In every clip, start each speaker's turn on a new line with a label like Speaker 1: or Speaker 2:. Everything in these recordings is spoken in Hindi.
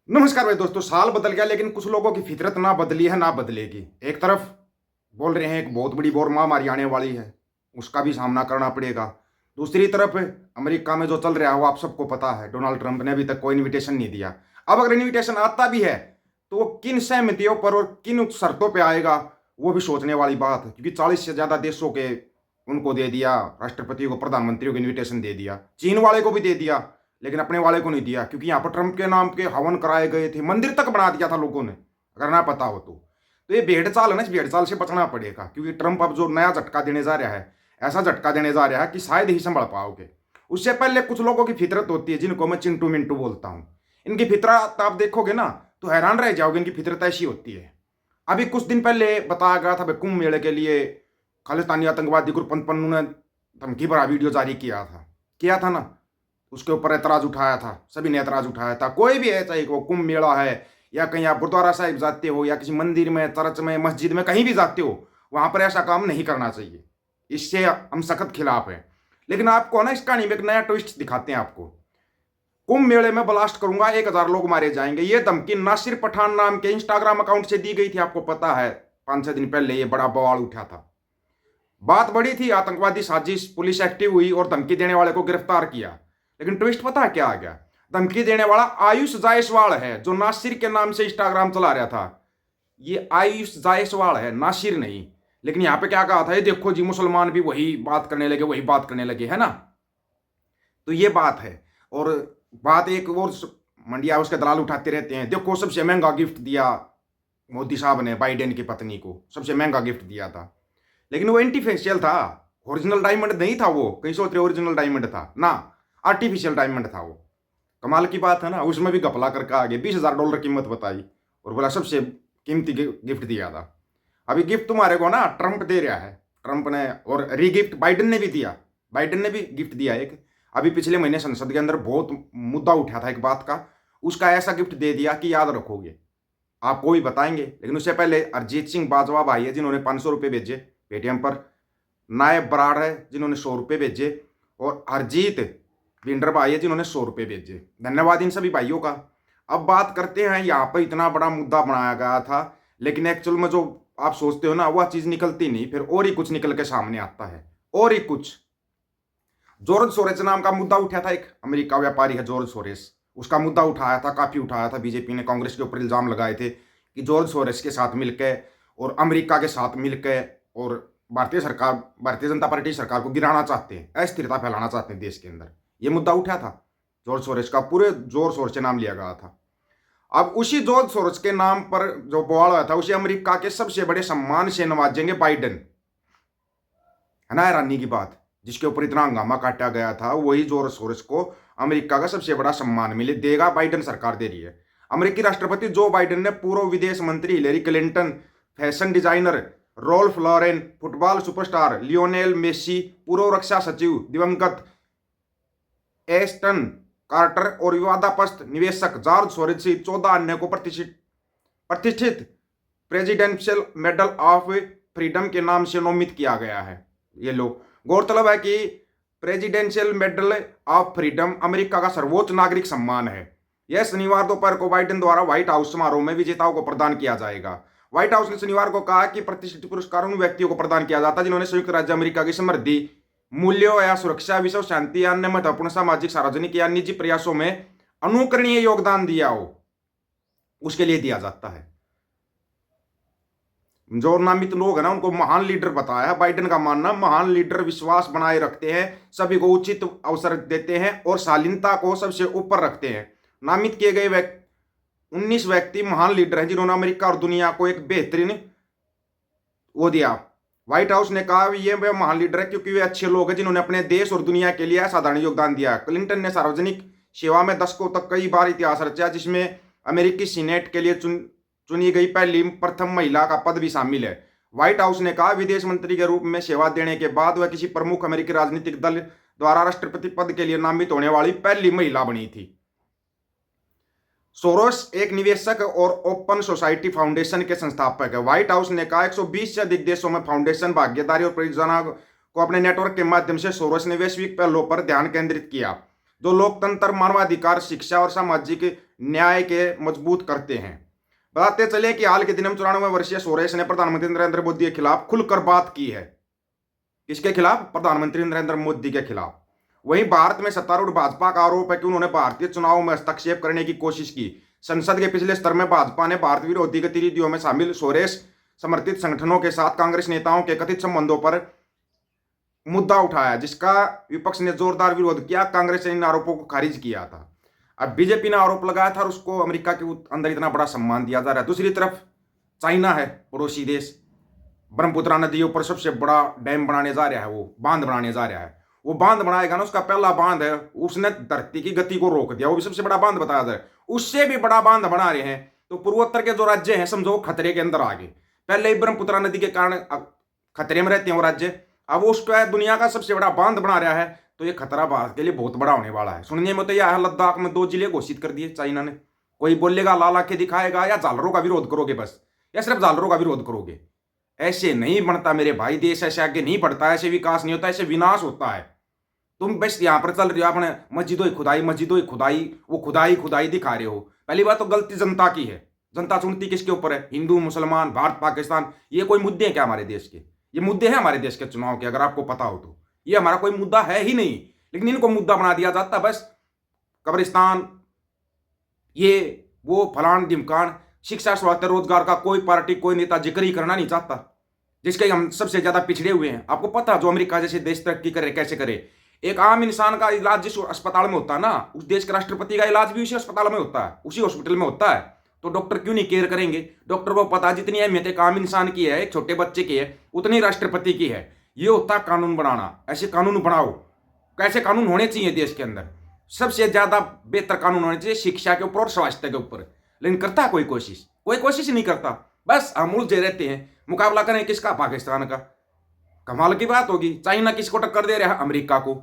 Speaker 1: नमस्कार भाई दोस्तों। साल बदल गया लेकिन कुछ लोगों की फितरत ना बदली है ना बदलेगी। एक तरफ बोल रहे हैं एक बहुत बड़ी वॉर महामारी आने वाली है, उसका भी सामना करना पड़ेगा। दूसरी तरफ अमेरिका में जो चल रहा है वो आप सबको पता है, डोनाल्ड ट्रंप ने अभी तक कोई इनविटेशन नहीं दिया। अब अगर इनविटेशन आता भी है तो वो किन सहमतियों पर और किन शर्तों पर आएगा वो भी सोचने वाली बात है, क्योंकि 40 से ज़्यादा देशों के उनको दे दिया, राष्ट्रपति को प्रधानमंत्री को इन्विटेशन दे दिया, चीन वाले को भी दे दिया, लेकिन अपने वाले को नहीं दिया, क्योंकि यहाँ पर ट्रंप के नाम के हवन कराए गए थे, मंदिर तक बना दिया था लोगों ने, अगर ना पता हो तो ये भेड़ चाल है ना, इस भेड़ चाल से बचना पड़ेगा, क्योंकि ट्रंप अब जो नया झटका देने जा रहा है, ऐसा झटका देने जा रहा है कि शायद ही संभल पाओगे। उससे पहले कुछ लोगों की फितरत होती है जिनको मैं चिंटू मिंटू बोलता हूँ। इनकी फितरत आप देखोगे ना तो हैरान रह जाओगे, इनकी फितरत ऐसी होती है। अभी कुछ दिन पहले बताया गया था भाई कुंभ मेले के लिए खालिस्तानी आतंकवादी ग्रुप पन्नू ने धमकी भरा वीडियो जारी किया था ना, उसके ऊपर ऐतराज उठाया था, सभी ने ऐतराज उठाया था। कोई भी है, चाहे वो कुंभ मेला है या कहीं आप गुरुद्वारा साहिब जाते हो या किसी मंदिर में, चर्च में, मस्जिद में, कहीं भी जाते हो, वहां पर ऐसा काम नहीं करना चाहिए। इससे हम सख्त खिलाफ हैं। लेकिन आपको ना इस कहानी में एक नया ट्विस्ट दिखाते हैं आपको। कुंभ मेले में ब्लास्ट करूंगा, 1000 लोग मारे जाएंगे, ये धमकी नासिर पठान नाम के इंस्टाग्राम अकाउंट से दी गई थी। आपको पता है 5-6 दिन पहले ये बड़ा बवाल उठा था, बात बड़ी थी, आतंकवादी साजिश, पुलिस एक्टिव हुई और धमकी देने वाले को गिरफ्तार किया। लेकिन ट्विस्ट पता है क्या आ गया? धमकी देने वाला आयुष जायसवाल है, जो नासिर के नाम से इंस्टाग्राम चला रहा था। ये आयुष जायसवाल है, नासिर नहीं। लेकिन यहां पे क्या कहा था, ये देखो जी मुसलमान भी वही बात करने लगे, है ना। तो ये बात है। और बात एक और मंडिया उसके दलाल उठाते रहते हैं, देखो सबसे महंगा गिफ्ट दिया मोदी साहब ने बाइडेन की पत्नी को, सबसे महंगा गिफ्ट दिया था। लेकिन वो एंटीफेशियल था, ओरिजिनल डायमंड नहीं था। वो कहीं सोच रहे ओरिजिनल डायमंड था ना, आर्टिफिशियल डायमंड था वो। कमाल की बात है ना, उसमें भी घपला करके आगे $20,000 कीमत बताई और बोला सबसे कीमती गिफ्ट दिया था। अभी गिफ्ट तुम्हारे को ना ट्रंप दे रहा है, ट्रंप ने, और रीगिफ्ट बाइडेन ने भी दिया, बाइडेन ने भी गिफ्ट दिया एक। अभी पिछले महीने संसद के अंदर बहुत मुद्दा उठा था एक बात का, उसका ऐसा गिफ्ट दे दिया कि याद रखोगे, आपको भी बताएंगे। लेकिन उससे पहले अरिजीत सिंह बाजवा भाई है जिन्होंने ₹500 भेजे पेटीएम पर, नायब बराड़ है जिन्होंने ₹100 भेजे, और हरजीत विंडर भाई है जिन्होंने ₹100 भेजे। धन्यवाद इन सभी भाइयों का। अब बात करते हैं, यहाँ पर इतना बड़ा मुद्दा बनाया गया था, लेकिन एक्चुअल में जो आप सोचते हो ना वह चीज निकलती नहीं, फिर और ही कुछ निकल के सामने आता है, और ही कुछ। जॉर्ज सोरेस नाम का मुद्दा उठा था, एक अमेरिका व्यापारी है जॉर्ज सोरेस, उसका मुद्दा उठाया था, काफी उठाया था। बीजेपी ने कांग्रेस के ऊपर इल्जाम लगाए थे कि जॉर्ज सोरेस के साथ मिलकर और अमेरिका के साथ मिलकर और भारतीय जनता पार्टी सरकार को गिराना चाहते हैं, अस्थिरता फैलाना चाहते हैं देश के अंदर। ये मुद्दा उठा था जॉर्ज सोरेस का, पूरे जॉर्ज सोरेस से नाम लिया गया था। अब उसी जॉर्ज सोरेस के नाम पर जो बवाल हुआ था, उसे अमेरिका के सबसे बड़े सम्मान से नवाजेंगे बाइडेन, है ना हैरानी की बात। जिसके ऊपर इतना हंगामा काटा गया था, वही जॉर्ज सोरेस को अमेरिका का सबसे बड़ा सम्मान मिले देगा, बाइडेन सरकार दे रही है। अमेरिकी राष्ट्रपति जो बाइडेन ने पूर्व विदेश मंत्री Hillary Clinton, fashion designer Ralph Lauren, football superstar Lionel Messi, पूर्व रक्षा सचिव दिवंगत एस्टन कार्टर और विवादास्पद निवेशक जॉर्ज सोरेस सहित 14 अन्य को प्रतिष्ठित प्रेसिडेंशियल मेडल ऑफ फ्रीडम के नाम से नामित किया गया है। ये लोग, गौरतलब है कि presidential medal of freedom America का सर्वोच्च नागरिक सम्मान है। यह शनिवार दोपहर को बाइडेन द्वारा व्हाइट हाउस समारोह में विजेताओं को प्रदान किया जाएगा। व्हाइट हाउस ने शनिवार को कहा कि प्रतिष्ठित पुरस्कार उन व्यक्तियों को प्रदान किया जाता है जिन्होंने संयुक्त राज्य अमेरिका की समृद्धि, मूल्यों या सुरक्षा, विश्व शांति या अन्य महत्वपूर्ण सामाजिक, सार्वजनिक या निजी प्रयासों में अनुकरणीय योगदान दिया हो, उसके लिए दिया जाता है। जो नामित लोग हैं ना उनको महान लीडर बताया है। बाइडेन का मानना, महान लीडर विश्वास बनाए रखते हैं, सभी को उचित अवसर देते हैं और शालीनता को सबसे ऊपर रखते हैं। नामित किए गए 19 व्यक्ति महान लीडर हैं जिन्होंने अमेरिका और दुनिया को एक बेहतरीन वो दिया। व्हाइट हाउस ने कहा ये वे महान लीडर है क्योंकि वे अच्छे लोग हैं जिन्होंने अपने देश और दुनिया के लिए असाधारण योगदान दिया। क्लिंटन ने सार्वजनिक सेवा में दशकों तक कई बार इतिहास रचा, जिसमें अमेरिकी सीनेट के लिए चुनी गई प्रथम महिला का पद भी शामिल है। व्हाइट हाउस ने कहा विदेश मंत्री के रूप में सेवा देने के बाद वह किसी प्रमुख अमेरिकी राजनीतिक दल द्वारा राष्ट्रपति पद के लिए नामित होने वाली पहली महिला बनी थी। सोरोस एक निवेशक और ओपन सोसाइटी फाउंडेशन के संस्थापक है। व्हाइट हाउस ने कहा 120 से अधिक देशों में फाउंडेशन भागीदारी और परियोजना को अपने नेटवर्क के माध्यम से सोरोस ने वैश्विक पहलों पर ध्यान केंद्रित किया जो लोकतंत्र, मानवाधिकार, शिक्षा और सामाजिक न्याय के मजबूत करते हैं। बताते चले कि हाल के दिनों में 94 वर्षीय सोरेश ने प्रधानमंत्री नरेंद्र मोदी के खिलाफ खुलकर बात की है। किसके खिलाफ? प्रधानमंत्री नरेंद्र मोदी के खिलाफ। वहीं भारत में सत्तारूढ़ भाजपा का आरोप है कि उन्होंने भारतीय चुनावों में हस्तक्षेप करने की कोशिश की। संसद के पिछले स्तर में भाजपा ने भारत विरोधी गतिविधियों में शामिल सोरेश समर्थित संगठनों के साथ कांग्रेस नेताओं के कथित संबंधों पर मुद्दा उठाया, जिसका विपक्ष ने जोरदार विरोध किया। कांग्रेस ने इन आरोपों को खारिज किया था। अब बीजेपी ने आरोप लगाया था और उसको अमेरिका के अंदर इतना बड़ा सम्मान दिया जा रहा है। दूसरी तरफ चाइना है, पड़ोसी देश, ब्रह्मपुत्रा नदी ऊपर सबसे बड़ा डैम बनाने जा रहा है, वो बांध बनाने जा रहा है। वो बांध बनाएगा ना, उसका पहला बांध है, उसने धरती की गति को रोक दिया, वो भी सबसे बड़ा बांध बताया जाए। उससे भी बड़ा बांध बना रहे हैं, तो पूर्वोत्तर के जो राज्य हैं समझो खतरे के अंदर आ गए। पहले ही ब्रह्मपुत्रा नदी के कारण खतरे में रहते हैं वो राज्य, अब उसका दुनिया का सबसे बड़ा बांध बना रहा है, तो ये खतरा भारत के लिए बहुत बड़ा होने वाला है। सुनने में तो यह है, लद्दाख में 2 जिले घोषित कर दिए चाइना ने। कोई बोलेगा लाल आंखें दिखाएगा या झालरों का विरोध करोगे बस, या सिर्फ झालरों का विरोध करोगे? ऐसे नहीं बनता मेरे भाई, देश ऐसे आगे नहीं बढ़ता, ऐसे विकास नहीं होता, ऐसे विनाश होता है। तुम बस यहाँ पर चल रहे हो अपने मस्जिदों खुदाई, वो खुदाई दिखा रहे हो। पहली बात तो गलती जनता की है। जनता चुनती किसके ऊपर है? हिंदू, मुसलमान, भारत, पाकिस्तान, ये कोई मुद्दे हैं क्या हमारे देश के? ये मुद्दे हैं हमारे देश के चुनाव के, अगर आपको पता हो तो। ये हमारा कोई मुद्दा है ही नहीं, लेकिन इनको मुद्दा बना दिया जाता। बस कब्रिस्तान, ये वो, फलान ढिमकान। शिक्षा, स्वास्थ्य, रोजगार का कोई पार्टी, कोई नेता जिक्र ही करना नहीं चाहता, जिसके हम सबसे ज्यादा पिछड़े हुए हैं। आपको पता, जो अमेरिका जैसे देश तरक्की करे, कैसे करे? एक आम इंसान का इलाज जिस अस्पताल में होता है ना, उस देश के राष्ट्रपति का इलाज भी उसी अस्पताल में होता है, उसी हॉस्पिटल में होता है। तो डॉक्टर क्यों नहीं केयर करेंगे? डॉक्टर को पता जितनी अहमियत एक आम इंसान की है, एक छोटे बच्चे की है, उतनी राष्ट्रपति की है। ये होता है कानून बनाना। ऐसे कानून बनाओ, कैसे कानून होने चाहिए देश के अंदर? सबसे ज्यादा बेहतर कानून होने चाहिए शिक्षा के ऊपर और स्वास्थ्य के ऊपर। लेकिन करता कोई कोशिश? कोई कोशिश नहीं करता। बस हम उलझे रहते हैं। मुकाबला करें किसका? पाकिस्तान का। कमाल की बात होगी, चाइना किसको टक्कर दे रहा है? अमेरिका को।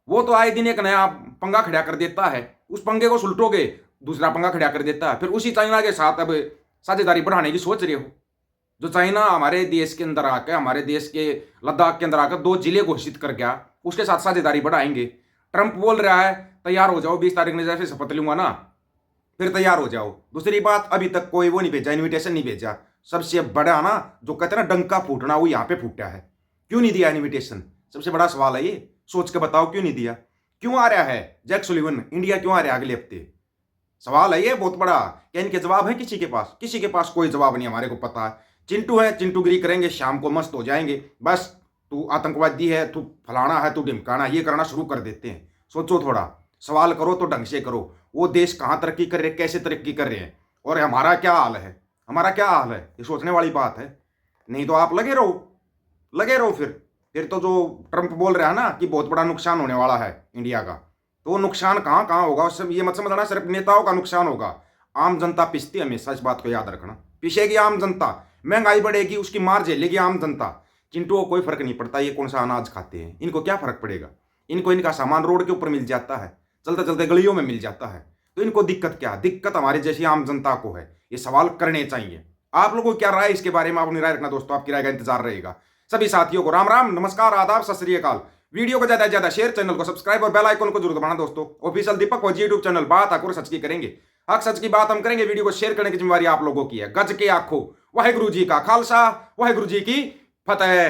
Speaker 1: वो तो आए दिन एक नया पंगा खड़ा कर देता है, उस पंगे को सुलटोगे दूसरा पंगा खड़ा कर देता है। फिर उसी चाइना के साथ अब साझेदारी बढ़ाने की सोच रहे हो। जो चाइना हमारे देश के अंदर आकर, हमारे देश के लद्दाख के अंदर आकर 2 जिले घोषित कर गया, उसके साथ साझेदारी बढ़ाएंगे। ट्रंप बोल रहा है तैयार हो जाओ, 20 तारीख में जैसे शपथ लूंगा ना, फिर तैयार हो जाओ। दूसरी बात, अभी तक कोई वो नहीं भेजा, इन्विटेशन नहीं भेजा। सबसे बड़ा ना, जो कहते हैं ना डंका फूटना, वो यहाँ पे फूटा है। क्यों नहीं दिया इन्विटेशन? सबसे बड़ा सवाल है ये। सोच के बताओ क्यों नहीं दिया? क्यों आ रहा है जैक सुलिवन इंडिया? क्यों आ रहा है अगले हफ्ते? सवाल है ये बहुत बड़ा। क्या इनके जवाब है किसी के पास? किसी के पास कोई जवाब नहीं, हमारे को पता है। चिंटू है, चिंटूगिरी करेंगे, शाम को मस्त हो जाएंगे। बस तू आतंकवादी है, तू फलाना है, तू ढिमकाना, ये करना शुरू कर देते हैं। सोचो थोड़ा, सवाल करो तो ढंग से करो। वो देश कहाँ तरक्की कर रहे हैं, कैसे तरक्की कर रहे हैं, और हमारा क्या हाल है? हमारा क्या हाल है, ये सोचने वाली बात है। नहीं तो आप लगे रहो फिर तो जो ट्रंप बोल रहा है ना कि बहुत बड़ा नुकसान होने वाला है इंडिया का, तो वो नुकसान कहाँ कहाँ होगा? उससे ये मत समझना सिर्फ नेताओं का नुकसान होगा। आम जनता पिसती है हमेशा, इस बात को याद रखना। पिसेगी आम जनता, महंगाई बढ़ेगी, उसकी मार झेलेगी आम जनता। चिंटू को कोई फर्क नहीं पड़ता ये कौन सा अनाज खाते हैं, इनको क्या फर्क पड़ेगा? इनको इनका सामान रोड के ऊपर मिल जाता है, चलते चलते गलियों में मिल जाता है, तो इनको दिक्कत क्या? दिक्कत हमारे जैसी आम जनता को है। ये सवाल करने चाहिए। आप लोगों को क्या राय इसके बारे में? आप अपनी राय रखना दोस्तों, आपकी राय का इंतजार रहेगा। सभी साथियों को राम राम, नमस्कार, आदाब, सत श्री अकाल। वीडियो को ज्यादा से ज्यादा शेयर, चैनल को सब्सक्राइब और बेल आइकन को जरूर दबाना दोस्तों। ऑफिशियल दीपक फौजी यूट्यूब चैनल, बात आकर सच की करेंगे। हक सच की बात हम करेंगे। वीडियो को शेयर करने की जिम्मेवारी आप लोगों की है। गज के आखो, वाहेगुरु जी का खालसा, वाहेगुरु जी की फतेह।